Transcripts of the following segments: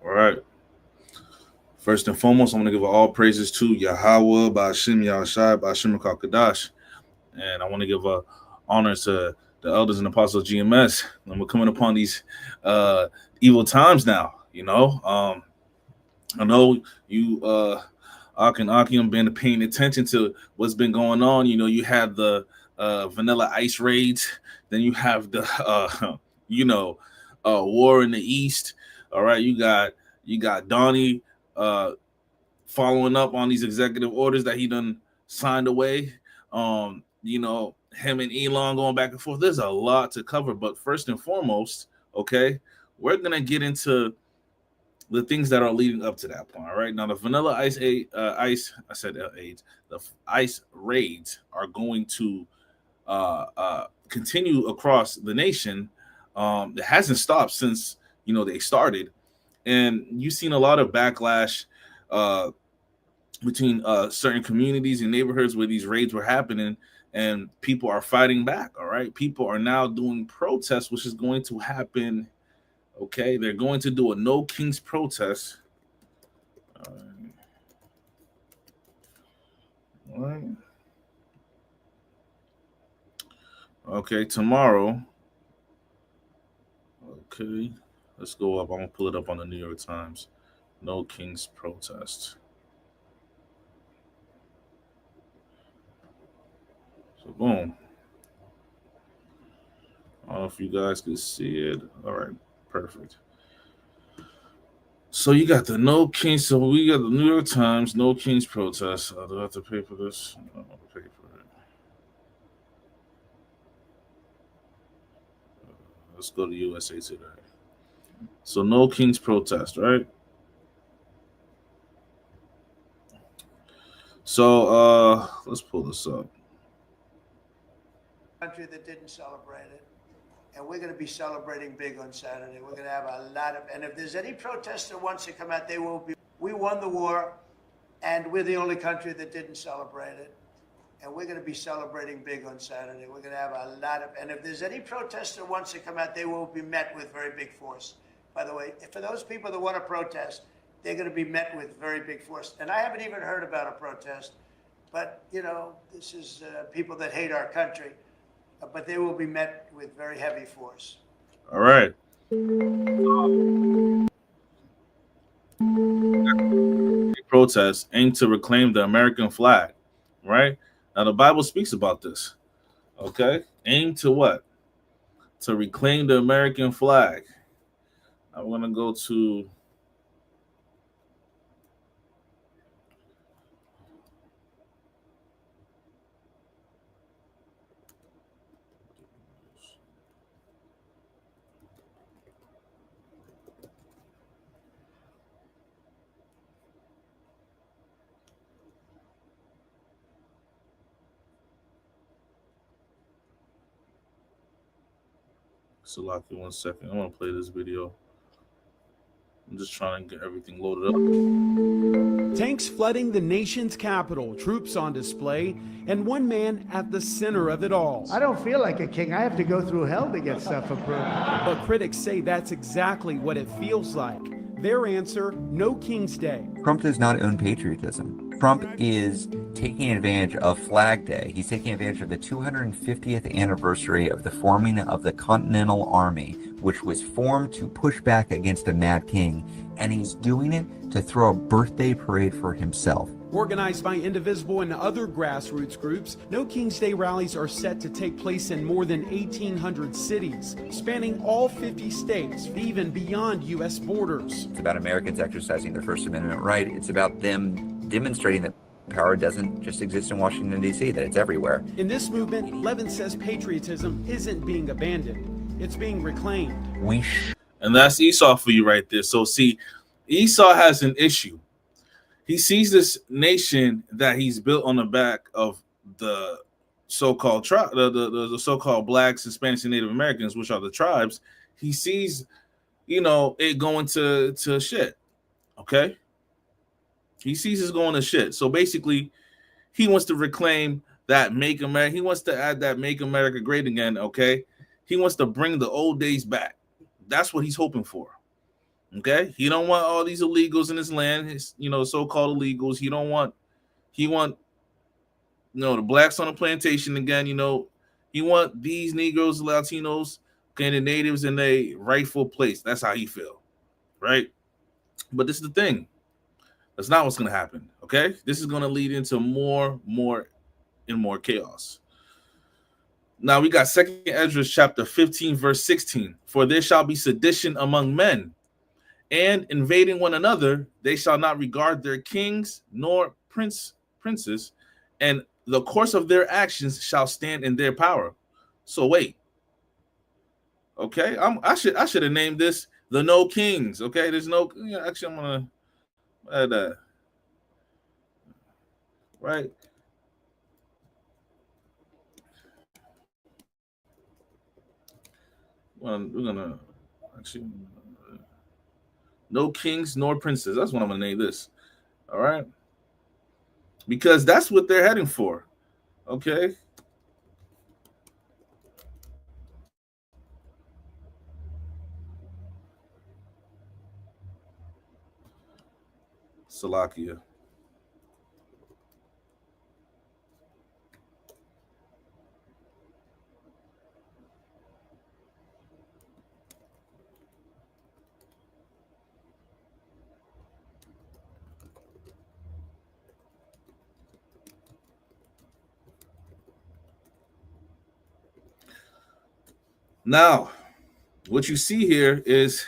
All right. First and foremost, I'm going to give all praises to Yahweh, Ba'ashim Yahushai, Ba'ashim Kadash. And I want to give honor to the elders and apostles of GMS. And we're coming upon these evil times now, I know you, Ak and Akim, been paying attention to what's been going on. You have the Vanilla Ice raids, then you have the, war in the East. All right, you got Donnie following up on these executive orders that he done signed away. Him and Elon going back and forth. There's a lot to cover, but first and foremost, okay, we're gonna get into the things that are leading up to that point. All right. Now the Vanilla Ice I said AIDS. The Ice raids are going to continue across the nation. It hasn't stopped since they started, and you've seen a lot of backlash between certain communities and neighborhoods where these raids were happening, and people are fighting back. All right, people are now doing protests, which is going to happen. Okay, they're going to do a No Kings protest. All right. Okay, tomorrow. Okay, let's go up. I'm gonna pull it up on the New York Times. No Kings protest. So boom. I don't know if you guys can see it. All right, perfect. So you got the No Kings. So we got the New York Times No Kings protest. Do I have to pay for this? I don't have to pay for it. Let's go to USA Today. So No Kings protest, right? So let's pull this up. Country that didn't celebrate it. And we're going to be celebrating big on Saturday. We're going to have a lot of, and if there's any protester that wants to come out, they will be. We won the war, and we're the only country that didn't celebrate it. And we're going to be celebrating big on Saturday. We're going to have a lot of, and if there's any protester that wants to come out, they will be met with very big force. By the way, for those people that want to protest, they're going to be met with very big force. And I haven't even heard about a protest, but this is people that hate our country. But they will be met with very heavy force. All right. Protests aim to reclaim the American flag, right? Now the Bible speaks about this. Okay, aim to what? To reclaim the American flag. I'm gonna go to. Salaki, 1 second. I want to play this video. I'm just trying to get everything loaded up. Tanks flooding the nation's capital, troops on display, and one man at the center of it all. I don't feel like a king. I have to go through hell to get stuff approved. But critics say that's exactly what it feels like. Their answer, no King's Day. Trump does not own patriotism. Trump is taking advantage of Flag Day. He's taking advantage of the 250th anniversary of the forming of the Continental Army, which was formed to push back against a mad king. And he's doing it to throw a birthday parade for himself. Organized by Indivisible and other grassroots groups, No King's Day rallies are set to take place in more than 1,800 cities, spanning all 50 states, even beyond U.S. borders. It's about Americans exercising their First Amendment right. It's about them demonstrating that power doesn't just exist in Washington, D.C., that it's everywhere. In this movement, Levin says patriotism isn't being abandoned. It's being reclaimed. And that's Esau for you right there. So see, Esau has an issue. He sees this nation that he's built on the back of the so-called the so-called blacks, Hispanics, and Native Americans, which are the tribes. He sees, it going to shit. Okay. He sees it going to shit. So basically, he wants to reclaim that Make America. He wants to add that Make America Great Again. Okay. He wants to bring the old days back. That's what he's hoping for. Okay, he don't want all these illegals in his land. His, so-called illegals. He want the blacks on the plantation again. He want these Negroes, Latinos, okay, the natives in their rightful place. That's how he feel, right? But this is the thing. That's not what's going to happen. Okay, this is going to lead into more and more chaos. Now we got 2nd Esdras chapter 15 verse 16. For there shall be sedition among men, and invading one another, they shall not regard their kings nor princes, and the course of their actions shall stand in their power. So wait, okay, I should have named this the No Kings. Okay, there's no. Actually, I'm gonna add that. Right. Well, we're gonna actually no kings nor princes. That's what I'm gonna name this. All right, because that's what they're heading for. Okay. Salakia. Now, what you see here is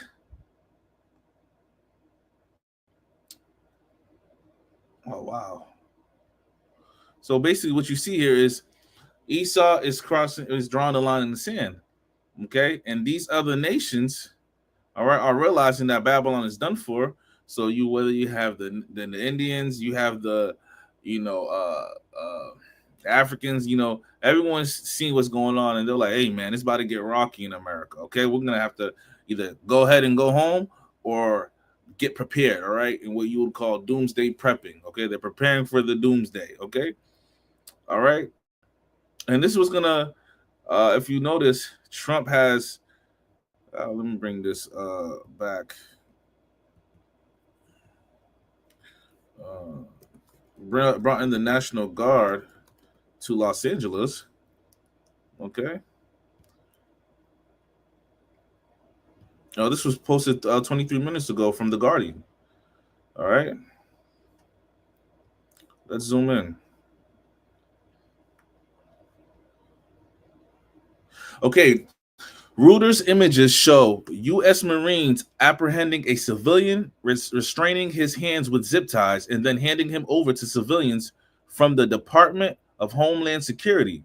oh wow. So basically, what you see here is Esau is drawing the line in the sand. Okay, and these other nations, all right, are realizing that Babylon is done for. So whether you have the Indians, you have the Africans, everyone's seeing what's going on, and they're like, hey man, it's about to get rocky in America. Okay, we're gonna have to either go ahead and go home or get prepared, all right, in what you would call doomsday prepping. Okay, they're preparing for the doomsday. Okay, all right, and this was gonna if you notice, Trump has let me bring this back. Brought in the National Guard to Los Angeles. Okay. Oh, this was posted 23 minutes ago from The Guardian. All right. Let's zoom in. Okay. Reuters images show U.S. Marines apprehending a civilian, restraining his hands with zip ties, and then handing him over to civilians from the Department of Homeland Security.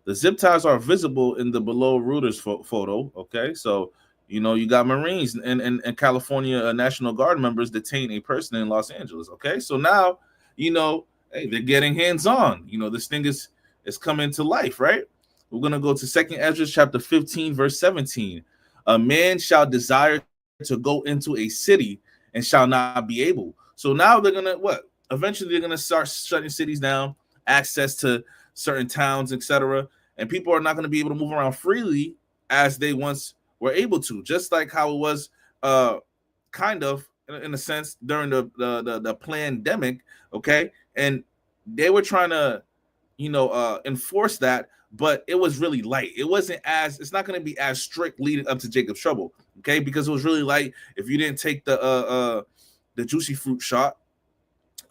The zip ties are visible in the below Reuters photo. Okay, so you got Marines and California National Guard members detain a person in Los Angeles. Okay, so now hey, they're getting hands-on. This thing is coming to life, right? We're going to go to 2nd Esdras chapter 15, verse 17. A man shall desire to go into a city and shall not be able. So now they're going to what? Eventually they're going to start shutting cities down, access to certain towns, etc. And people are not going to be able to move around freely as they once were able to, just like how it was kind of in a sense during the pandemic, okay? And they were trying to enforce that, but it was really light. It's not going to be as strict leading up to Jacob's trouble, okay? Because it was really light. If you didn't take the juicy fruit shot,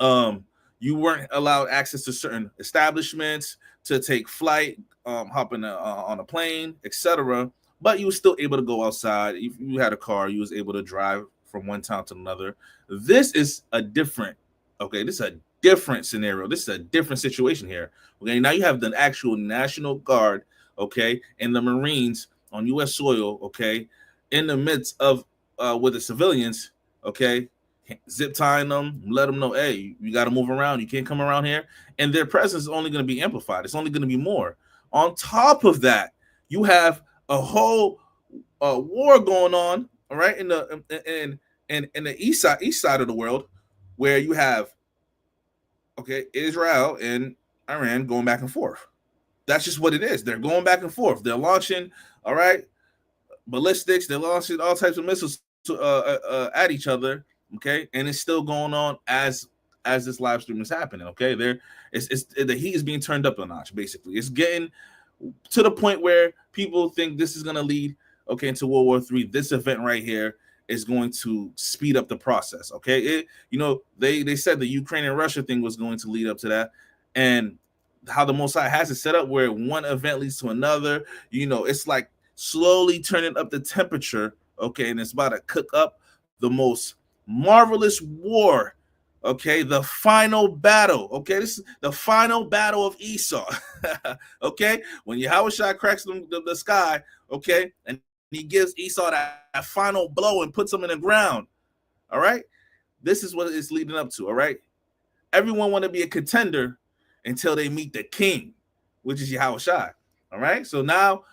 you weren't allowed access to certain establishments, to take flight, hopping on a plane, etc. But you were still able to go outside. If you had a car, you was able to drive from one town to another. This is a different scenario. This is a different situation here. Okay, now you have the actual National Guard, okay, and the Marines on U.S. soil, okay, in the midst of with the civilians, okay, zip tying them, let them know, hey, you got to move around. You can't come around here. And their presence is only going to be amplified. It's only going to be more. On top of that, you have a whole war going on, all right, in the east side of the world, where you have Israel and Iran going back and forth. That's just what it is. They're going back and forth. They're launching, all right, ballistics. They're launching all types of missiles at each other, okay, and it's still going on as this live stream is happening, okay. It's the heat is being turned up a notch. Basically, it's getting to the point where people think this is going to lead, okay, into World War III. This event right here is going to speed up the process, okay. They said the Ukraine and Russia thing was going to lead up to that, and how the Most High has it set up where one event leads to another. It's like slowly turning up the temperature, okay, and it's about to cook up the most marvelous war, okay, the final battle, okay. This is the final battle of Esau, okay. When Yahushua cracks the sky, okay, and he gives Esau that final blow and puts him in the ground, all right. This is what it's leading up to, all right. Everyone want to be a contender until they meet the king, which is Yahushua, all right. So now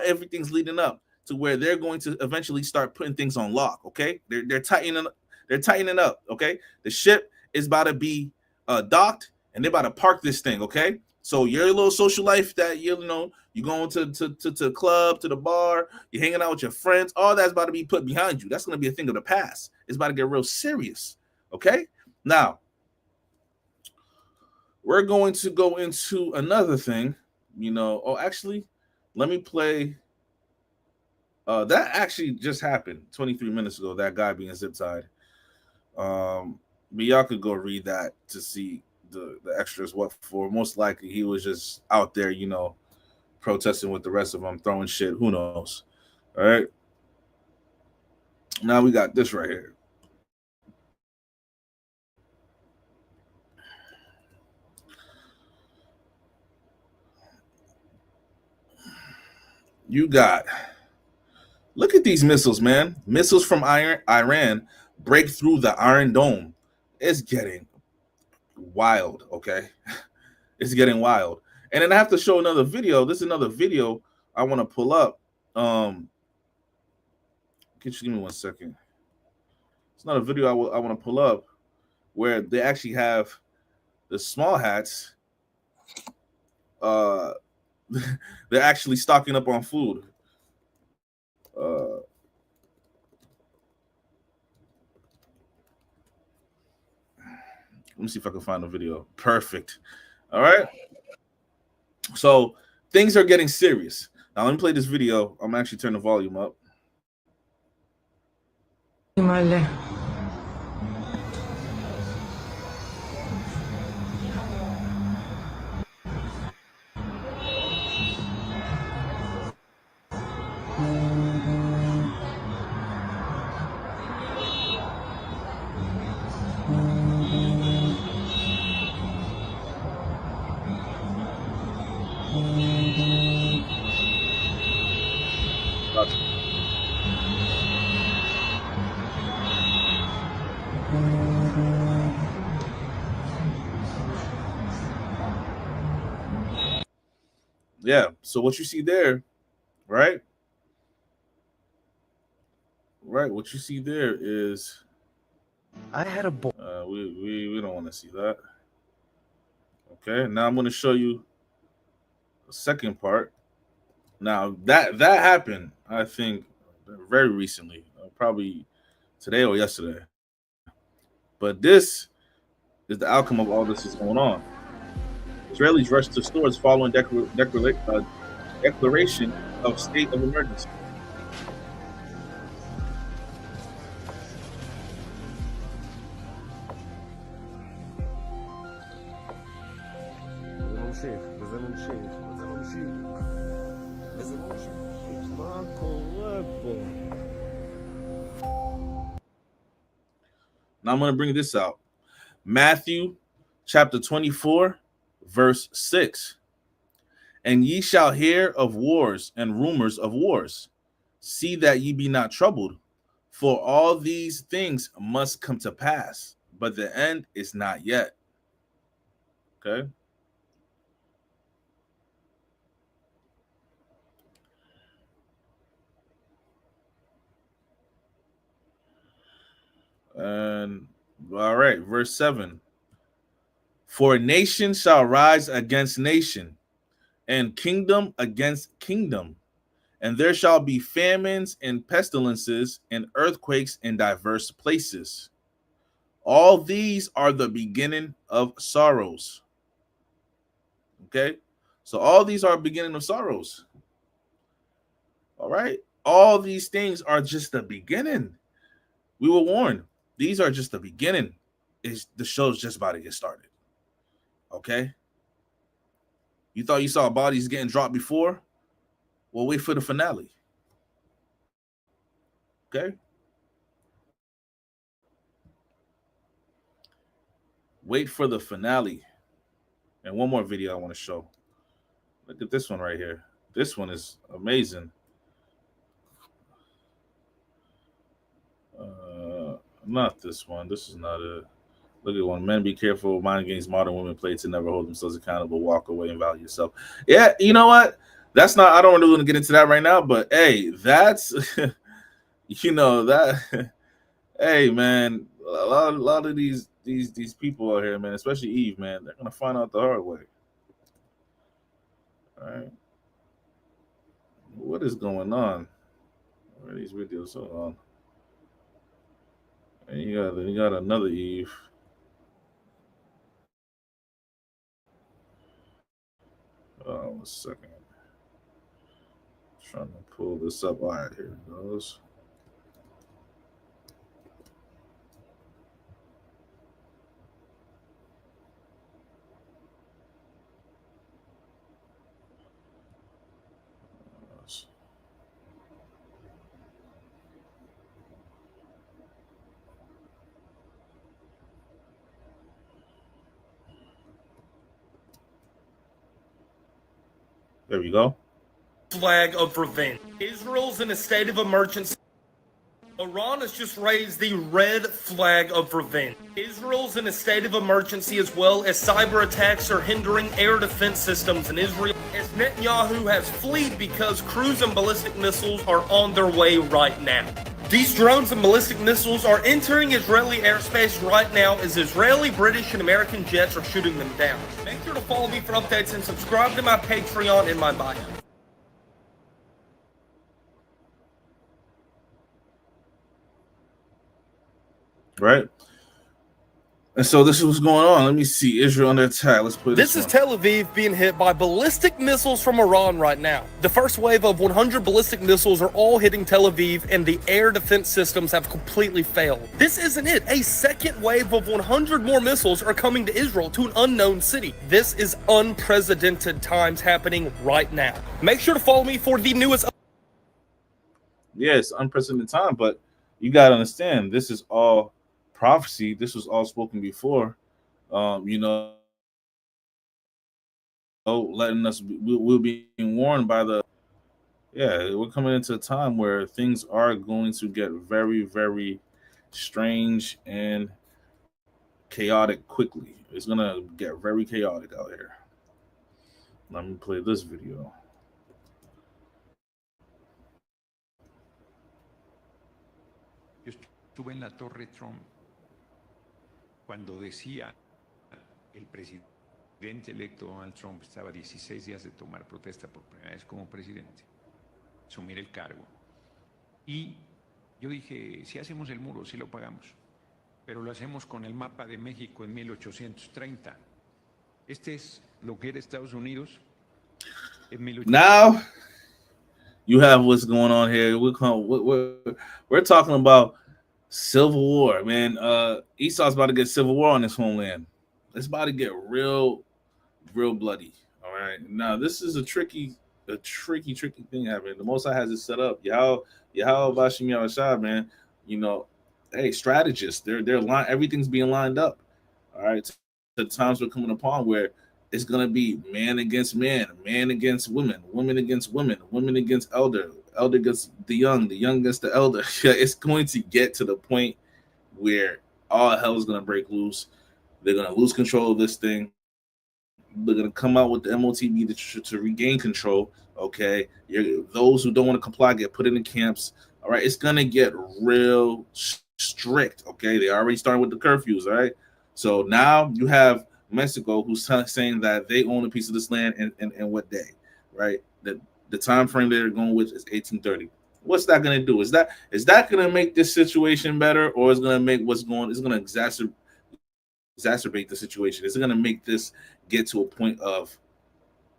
everything's leading up to where they're going to eventually start putting things on lock, okay. They're tightening up, okay. The ship is about to be docked, and they're about to park this thing, okay. So your little social life that you're going to the club, to the bar, you're hanging out with your friends, all that's about to be put behind you. That's going to be a thing of the past. It's about to get real serious, okay. Now we're going to go into another thing, actually, let me play. That actually just happened 23 minutes ago, that guy being zip tied. But y'all could go read that to see the extras. What for? Most likely he was just out there, protesting with the rest of them, throwing shit. Who knows? All right. Now we got this right here. Look at these missiles, man. Missiles from Iran break through the Iron Dome. It's getting wild, okay? It's getting wild. And then I have to show another video. This is another video I want to pull up. Can you give me 1 second? It's not a video I want to pull up where they actually have the small hats. They're actually stocking up on food. Let me see if I can find the video. Perfect. All right. So things are getting serious. Now let me play this video. I'm actually turning the volume up. Yeah. So what you see there, right? Right. What you see there is I had a boy. We don't want to see that. Okay. Now I'm going to show you the second part. Now that happened, I think, very recently, probably today or yesterday. But this is the outcome of all this is going on. Israelis rushed to stores following declaration of state of emergency. Now I'm going to bring this out. Matthew chapter 24, verse 6. And ye shall hear of wars and rumors of wars. See that ye be not troubled, for all these things must come to pass, but the end is not yet. Okay. And all right, verse 7. For nation shall rise against nation, and kingdom against kingdom, And there shall be famines and pestilences and earthquakes in diverse places. All these are the beginning of sorrows. Okay? So all these are beginning of sorrows. All right? All these things are just the beginning. We were warned. These are just the beginning. The show's just about to get started. Okay? You thought you saw bodies getting dropped before? Well, wait for the finale. Okay? Wait for the finale. And one more video I want to show. Look at this one right here. This one is amazing. Not this one. This is not it. Look at one. Men, be careful. Mind games modern women play to never hold themselves accountable. Walk away and value yourself. Yeah, you know what? That's not. I don't really want to get into that right now. But hey, that's you know that. Hey, man, a lot of these people out here, man, especially Eve, man, they're gonna find out the hard way. All right. What is going on? Where are these videos on? And you got another Eve. Oh, 1 second. Trying to pull this up. All right, here it goes. There we go. Flag of revenge. Israel's in a state of emergency. Iran has just raised the red flag of revenge. Israel's in a state of emergency as well as cyber attacks are hindering air defense systems in Israel. As Netanyahu has fled because cruise and ballistic missiles are on their way right now. These drones and ballistic missiles are entering Israeli airspace right now as Israeli, British, and American jets are shooting them down. Make sure to follow me for updates and subscribe to my Patreon in my bio. Right? And so this is what's going on. Let me see. Israel under attack. Let's put This is Tel Aviv being hit by ballistic missiles from Iran right now. The first wave of 100 ballistic missiles are all hitting Tel Aviv, and the air defense systems have completely failed. This isn't it. A second wave of 100 more missiles are coming to Israel, to an unknown city. This is unprecedented times happening right now. Make sure to follow me for the newest. Yes, unprecedented time, but you got to understand, this is all prophecy. This was all spoken before. You know, letting us, we're being warned by the, we're coming into a time where things are going to get very, very strange and chaotic quickly. It's going to get very chaotic out here. Let me play this video. Yo estuve en la Torre Trump cuando decía el presidente electo Donald Trump estaba 16 días de tomar protesta por primera vez como presidente, asumir el cargo. Y yo dije, si hacemos el muro, sí lo pagamos, pero lo hacemos con el mapa de México en 1830. Este es lo que era Estados Unidos en 1830. Now you have what's going on here. We're talking about Civil War, man. Esau's about to get Civil War on his homeland. It's about to get real bloody. All right. Now this is a tricky thing happening. The Most High has it set up. Yahweh Bashim Yahushua, man. You know, hey, strategists. They're everything's being lined up. All right. The times we're coming upon where it's gonna be man against man, man against women, women against women, women against elder against the young against the elder. It's going to get to the point where all hell is going to break loose. They're going to lose control of this thing. They're going to come out with the MOTB to regain control. Okay, those who don't want to comply get put in the camps. All right, it's going to get real strict. Okay, they already started with the curfews. All right, so now you have Mexico who's saying that they own a piece of this land and what day, right? That the time frame they're going with is 1830. What's that going to do? Is that going to make this situation better, or is going to make it's going to exacerbate the situation? Is it going to make this get to a point of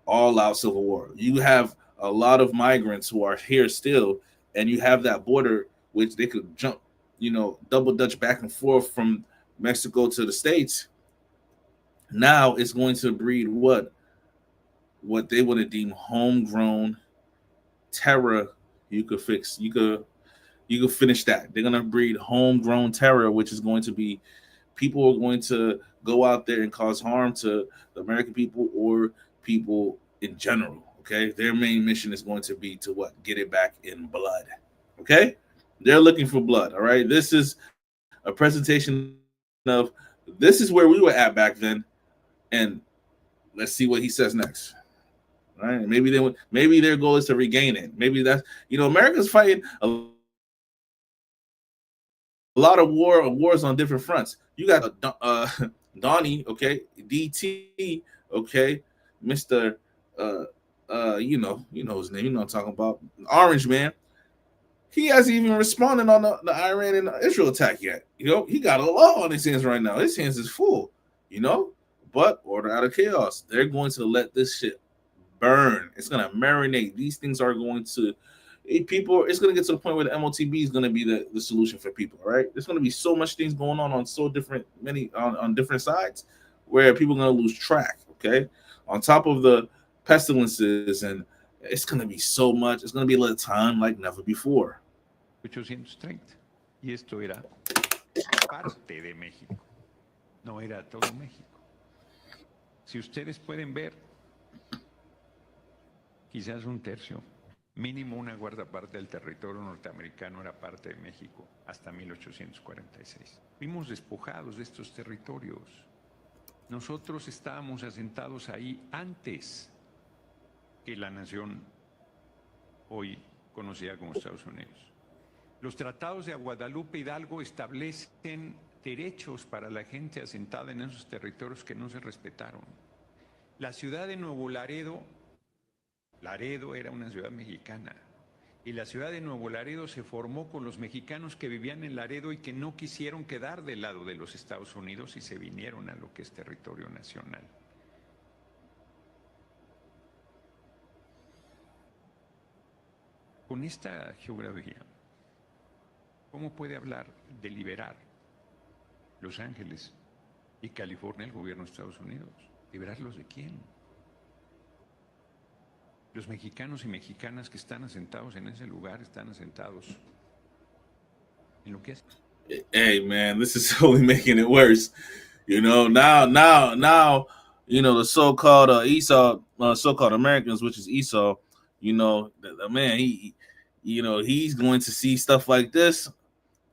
all-out civil war? You have a lot of migrants who are here still, and you have that border which they could jump, double dutch back and forth from Mexico to the States. Now it's going to breed what they want to deem homegrown terror. You could finish that. They're gonna breed homegrown terror, which is going to be people are going to go out there and cause harm to the American people or people in general. Okay, their main mission is going to be to what? Get it back in blood. Okay, they're looking for blood. All right, this is a presentation of this is where we were at back then, and let's see what he says next. All right, maybe their goal is to regain it. Maybe that's America's fighting a lot of wars on different fronts. You got Donnie, okay, DT, okay, Mr. You know his name. You know what I'm talking about. Orange Man. He hasn't even responded on the Iran and Israel attack yet. He got a lot on his hands right now. His hands is full. But order out of chaos. They're going to let this shit burn. It's gonna marinate. These things are going to people. It's gonna get to the point where the MOTB is gonna be the solution for people. All right. There's gonna be so much things going on so different on different sides where people are gonna lose track. Okay. On top of the pestilences, and it's gonna be so much. It's gonna be a time like never before. 830. Y esto era parte de México. No era todo México. Si ustedes pueden ver, quizás un tercio, mínimo una cuarta parte del territorio norteamericano era parte de México hasta 1846. Fuimos despojados de estos territorios. Nosotros estábamos asentados ahí antes que la nación hoy conocida como Estados Unidos. Los tratados de Guadalupe Hidalgo establecen derechos para la gente asentada en esos territorios que no se respetaron. La ciudad de Nuevo Laredo era una ciudad mexicana, y la ciudad de Nuevo Laredo se formó con los mexicanos que vivían en Laredo y que no quisieron quedar del lado de los Estados Unidos y se vinieron a lo que es territorio nacional. Con esta geografía, ¿cómo puede hablar de liberar Los Ángeles y California el gobierno de Estados Unidos? ¿Liberarlos de quién? Los mexicanos y mexicanas que están asentados en ese lugar están asentados en lo que es. Hey man, this is only making it worse. Now, the so-called Esau, so-called Americans, which is Esau. The man, he's going to see stuff like this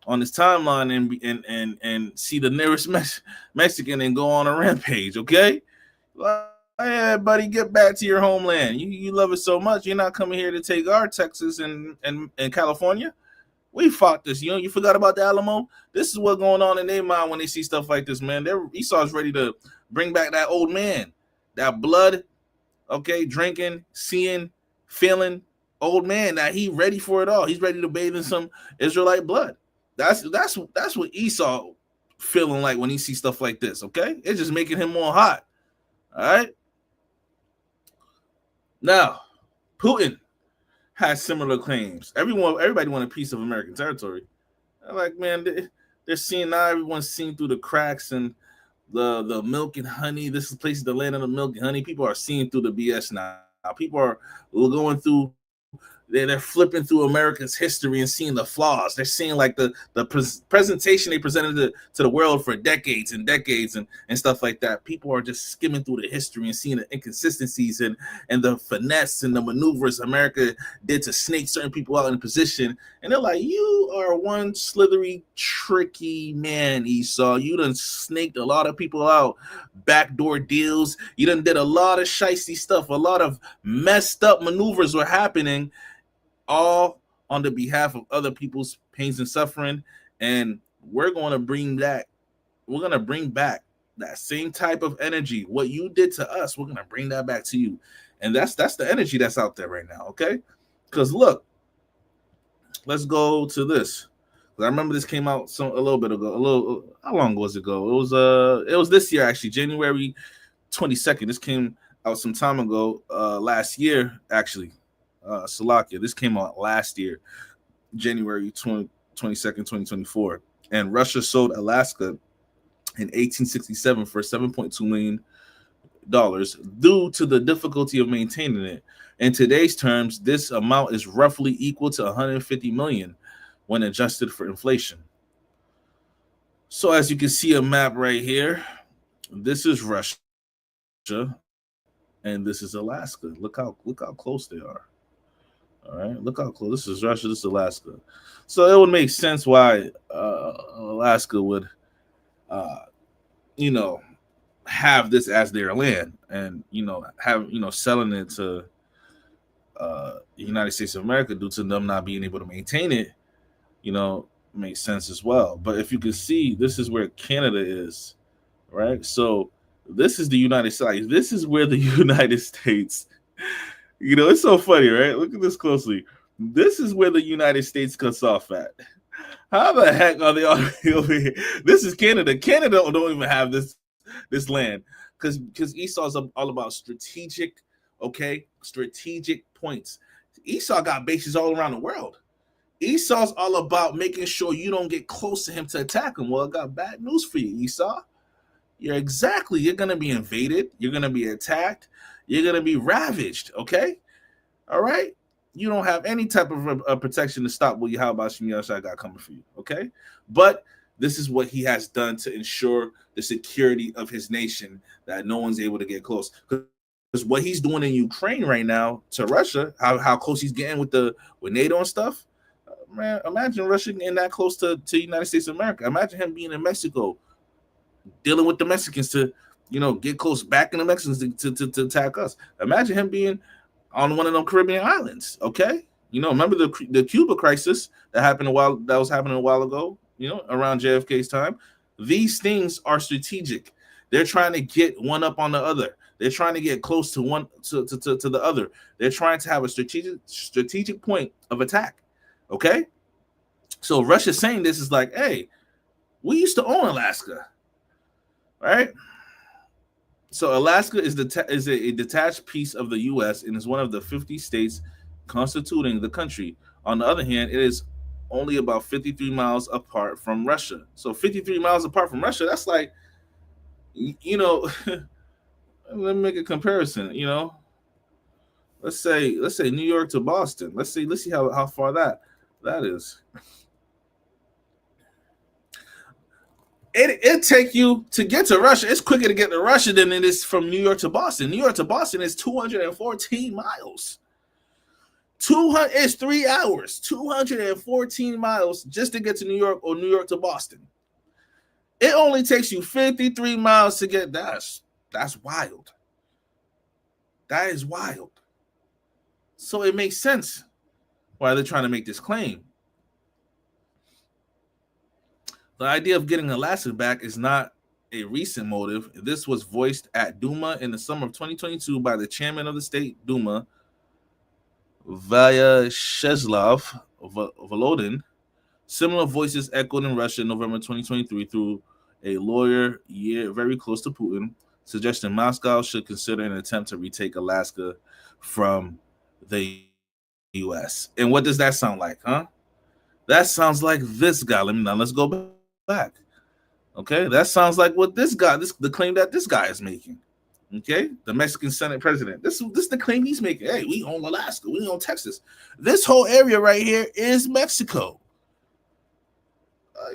on his timeline and see the nearest Mexican and go on a rampage. Okay. Hey, buddy, get back to your homeland. You love it so much. You're not coming here to take our Texas and California. We fought this. You forgot about the Alamo? This is what's going on in their mind when they see stuff like this, man. Esau's ready to bring back that old man, that blood, okay, drinking, seeing, feeling old man. That he ready for it all. He's ready to bathe in some Israelite blood. That's what Esau feeling like when he sees stuff like this, okay? It's just making him more hot. All right. Now, Putin has similar claims. Everybody want a piece of American territory. They're like, man, they're seeing now. Everyone's seeing through the cracks and the milk and honey. This is the land of the milk and honey. People are seeing through the BS now. People are going through. They're flipping through America's history and seeing the flaws. They're seeing like the presentation they presented to the world for decades and decades and stuff like that. People are just skimming through the history and seeing the inconsistencies and the finesse and the maneuvers America did to snake certain people out in position. And they're like, you are one slithery, tricky man, Esau. You done snaked a lot of people out, backdoor deals. You done did a lot of shysty stuff. A lot of messed up maneuvers were happening, all on the behalf of other people's pains and suffering. And we're going to bring back that same type of energy. What you did to us, we're going to bring that back to you. And that's the energy that's out there right now, okay? Because look, let's go to this. I remember this came out a little bit ago. How long was it ago? It was this year actually, January 22nd. This came out some time ago, last year actually. Salakia. This came out last year, January 22nd, 2024. And Russia sold Alaska in 1867 for $7.2 million due to the difficulty of maintaining it. In today's terms, this amount is roughly equal to 150 million when adjusted for inflation. So as you can see a map right here, this is Russia and this is Alaska. Look how close they are. All right, look how close. This is Russia, this is Alaska. So it would make sense why Alaska would have this as their land, and selling it to the United States of America due to them not being able to maintain it, makes sense as well. But if you can see, this is where Canada is, right? So this is the United States. This is where the United States, it's so funny, right? Look at this closely. This is where the United States cuts off at. How the heck are they already over here? This is Canada. Canada don't even have this land because Esau's all about strategic points. Esau got bases all around the world. Esau's all about making sure you don't get close to him to attack him. Well, I got bad news for you, Esau. You're going to be invaded. You're going to be attacked. You're going to be ravaged, okay? All right? You don't have any type of protection to stop what Yahweh Shem Yahshua got coming for you, okay? But this is what he has done to ensure the security of his nation, that no one's able to get close. Because what he's doing in Ukraine right now to Russia, how close he's getting with NATO and stuff, man, imagine Russia getting that close to the United States of America. Imagine him being in Mexico, dealing with the Mexicans to, get close back in the Mexicans to attack us. Imagine him being on one of them Caribbean islands, okay? Remember the Cuba crisis that was happening a while ago, around JFK's time? These things are strategic. They're trying to get one up on the other. They're trying to get close to one to the other. They're trying to have a strategic point of attack, okay? So Russia's saying this is like, hey, we used to own Alaska, right? So Alaska is a detached piece of the U.S. and is one of the 50 states constituting the country. On the other hand, it is only about 53 miles apart from Russia. So 53 miles apart from Russia, that's like, let me make a comparison. Let's say New York to Boston. Let's see how far that is. It take you to get to Russia. It's quicker to get to Russia than it is from New York to Boston. New York to Boston is 214 miles. It's 3 hours. 214 miles just to get to New York, or New York to Boston. It only takes you 53 miles to get that. That's wild. That is wild. So it makes sense why they're trying to make this claim. The idea of getting Alaska back is not a recent motive. This was voiced at Duma in the summer of 2022 by the chairman of the state Duma, Vyacheslav Volodin. Similar voices echoed in Russia in November 2023 through a lawyer very close to Putin, suggesting Moscow should consider an attempt to retake Alaska from the U.S. And what does that sound like, huh? That sounds like this guy. Let's go back. Okay, that sounds like what the claim that this guy is making. Okay, the Mexican Senate president. This is the claim he's making. Hey, we own Alaska. We own Texas. This whole area right here is Mexico.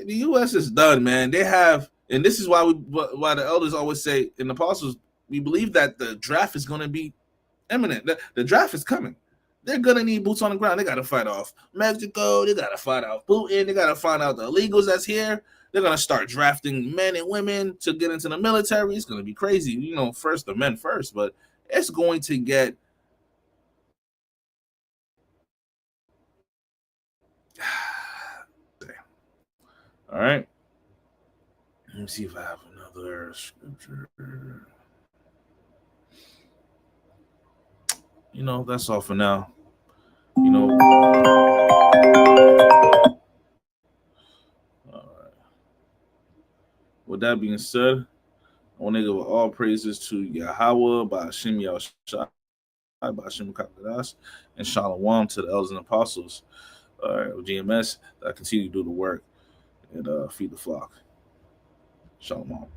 The U.S. is done, man. They have, and this is why the elders always say, and the apostles, we believe that the draft is going to be imminent. The draft is coming. They're going to need boots on the ground. They got to fight off Mexico. They got to fight off Putin. They got to find out the illegals that's here. They're going to start drafting men and women to get into the military. It's going to be crazy. First the men first, but it's going to get all right. Let me see if I have another scripture. that's all for now. All right. With that being said, I want to give all praises to Yahweh, Ba'ashem Yahushua, Ba'ashem Kakadas, and Shalom to the elders and apostles of GMS that continue to do the work and feed the flock. Shalom.